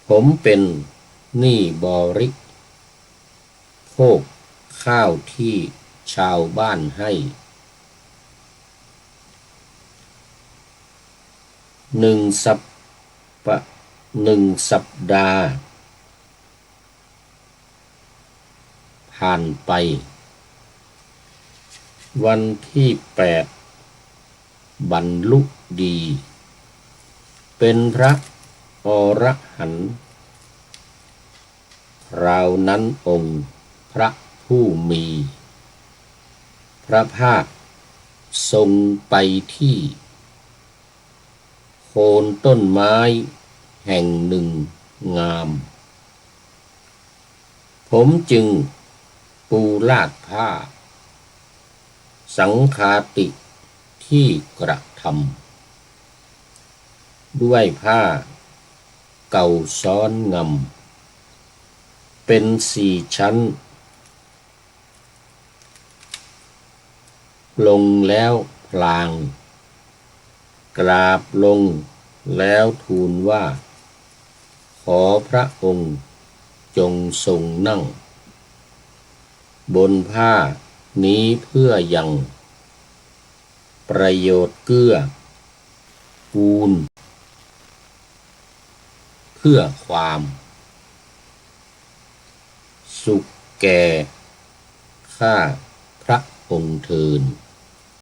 ผมเป็นหนี้บริโภคข้าวที่ชาวบ้านให้หนึ่งสัปปะหนึ่งสัปดาห์ผ่านไปวันที่8บรรลุดีเป็นพระอรหันต์คราวนั้นองค์พระผู้มีพระภาคทรงไปที่โคนต้นไม้แห่งหนึ่งงามผมจึงปูลาดผ้าสังฆาติที่กระทำด้วยผ้าเก่าซ้อนงำเป็น4 ชั้นลงแล้วพลางกราบลงแล้วทูลว่าขอพระองค์จงทรงนั่งบนผ้านี้เพื่อยังประโยชน์เกื้อกูลเพื่อความสุขแก่ข้าพระองค์เทอญ